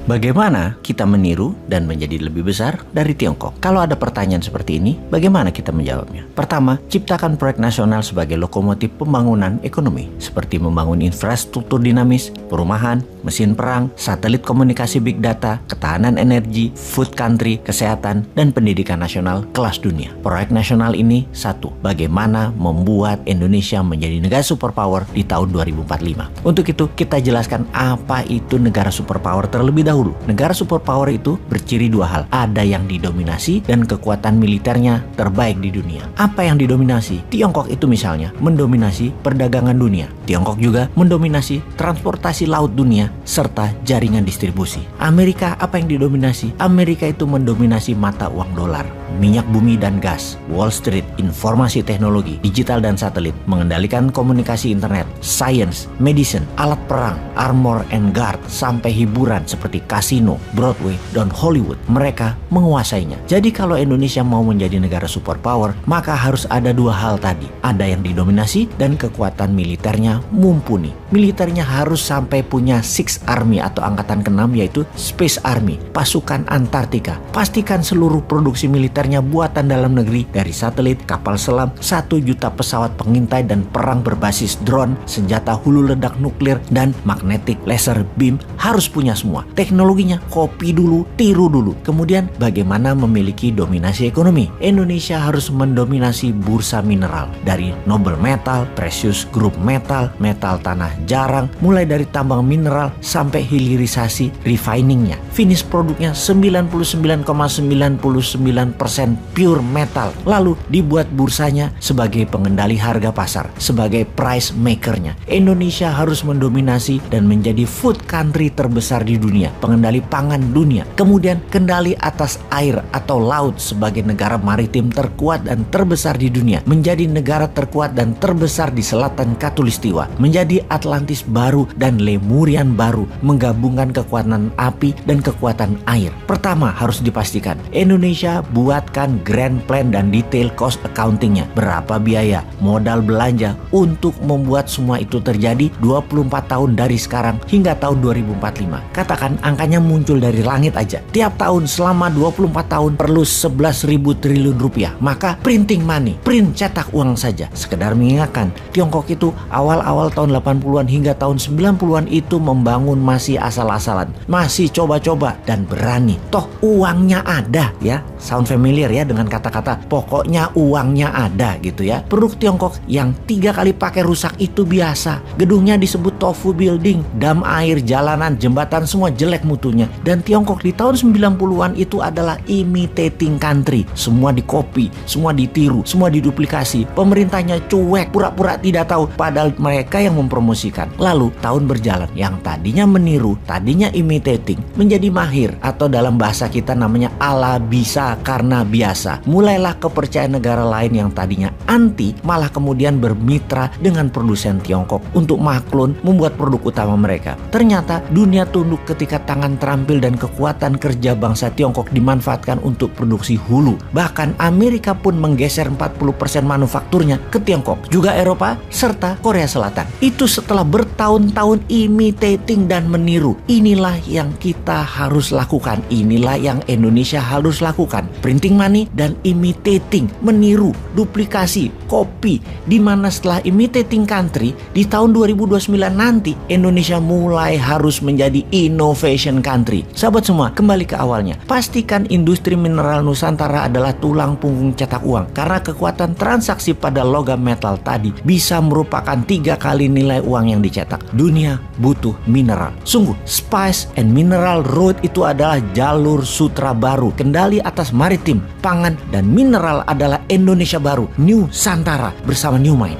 Bagaimana kita meniru dan menjadi lebih besar dari Tiongkok? Kalau ada pertanyaan seperti ini, bagaimana kita menjawabnya? Pertama, ciptakan proyek nasional sebagai lokomotif pembangunan ekonomi, seperti membangun infrastruktur dinamis, perumahan, mesin perang, satelit komunikasi big data, ketahanan energi, food country, kesehatan, dan pendidikan nasional kelas dunia. Proyek nasional ini, satu, bagaimana membuat Indonesia menjadi negara superpower di tahun 2045. Untuk itu, kita jelaskan apa itu negara superpower terlebih dahulu. Negara superpower itu berciri dua hal. Ada yang didominasi dan kekuatan militernya terbaik di dunia. Apa yang didominasi? Tiongkok itu misalnya mendominasi perdagangan dunia. Tiongkok juga mendominasi transportasi laut dunia serta jaringan distribusi. Amerika apa yang didominasi? Amerika itu mendominasi mata uang dolar, minyak bumi dan gas, Wall Street, informasi teknologi, digital dan satelit, mengendalikan komunikasi internet, science, medicine, alat perang, armor and guard, sampai hiburan seperti kasino, Broadway, dan Hollywood. Mereka menguasainya. Jadi kalau Indonesia mau menjadi negara superpower, maka harus ada dua hal tadi. Ada yang didominasi dan kekuatan militernya mumpuni. Militernya harus sampai punya Sixth Army atau angkatan ke-6, yaitu Space Army, pasukan Antartika. Pastikan seluruh produksi militernya buatan dalam negeri, dari satelit, kapal selam, 1 juta pesawat pengintai dan perang berbasis drone, senjata hulu ledak nuklir, dan magnetic laser beam harus punya semua. Teknologinya copy dulu, tiru dulu. Kemudian bagaimana memiliki dominasi ekonomi? Indonesia harus mendominasi bursa mineral, dari noble metal, precious group metal, metal tanah jarang, mulai dari tambang mineral sampai hilirisasi refiningnya. Finish produknya 99,99% pure metal. Lalu dibuat bursanya sebagai pengendali harga pasar, sebagai price makernya. Indonesia harus mendominasi dan menjadi food country terbesar di dunia, pengendali pangan dunia. Kemudian kendali atas air atau laut sebagai negara maritim terkuat dan terbesar di dunia, menjadi negara terkuat dan terbesar di selatan Katulistiwa, menjadi Atlantis baru dan Lemurian baru, menggabungkan kekuatan api dan kekuatan air. Pertama harus dipastikan Indonesia buatkan grand plan dan detail cost accountingnya. Berapa biaya, modal belanja untuk membuat semua itu terjadi 24 tahun dari sekarang hingga tahun 2045. Katakan angkanya muncul dari langit aja. Tiap tahun selama 24 tahun perlu 11.000 triliun rupiah. Maka printing money, print cetak uang saja. Sekedar mengingatkan, Tiongkok itu awal-awal tahun 80-an hingga tahun 90-an itu membangun masih asal-asalan, masih coba-coba dan berani. Toh uangnya ada ya. Sound familiar ya dengan kata-kata pokoknya uangnya ada gitu ya. Produk Tiongkok yang 3 kali pakai rusak itu biasa. Gedungnya disebut tofu building, dam air, jalanan, jembatan semua jelek mutunya. Dan Tiongkok di tahun 90-an itu adalah imitating country. Semua dikopi, semua ditiru, semua diduplikasi. Pemerintahnya cuek, pura-pura tidak tahu, padahal mereka yang mempromosikan. Lalu tahun berjalan, yang tadinya meniru, tadinya imitating, menjadi mahir, atau dalam bahasa kita namanya ala bisa karena biasa. Mulailah kepercayaan negara lain yang tadinya anti, malah kemudian bermitra dengan produsen Tiongkok untuk maklun membuat produk utama mereka. Ternyata dunia tunduk ketika tangan terampil dan kekuatan kerja bangsa Tiongkok dimanfaatkan untuk produksi hulu. Bahkan Amerika pun menggeser 40% manufakturnya ke Tiongkok, juga Eropa serta Korea Selatan. Itu setelah bertahun-tahun imitating dan meniru. Inilah yang kita harus lakukan. Inilah yang Indonesia harus lakukan. Printing money dan imitating, meniru, duplikasi, copy. Dimana setelah imitating country, di tahun 2029 nanti Indonesia mulai harus menjadi innovation country. Sahabat semua, kembali ke awalnya. Pastikan industri mineral Nusantara adalah tulang punggung cetak uang. Karena kekuatan transaksi pada logam metal tadi bisa merupakan 3 kali nilai uang yang dicetak. Dunia butuh mineral. Sungguh, Spice and Mineral Road itu adalah jalur sutra baru. Kendali atas maritim, pangan, dan mineral adalah Indonesia baru. New Santara bersama New Mind.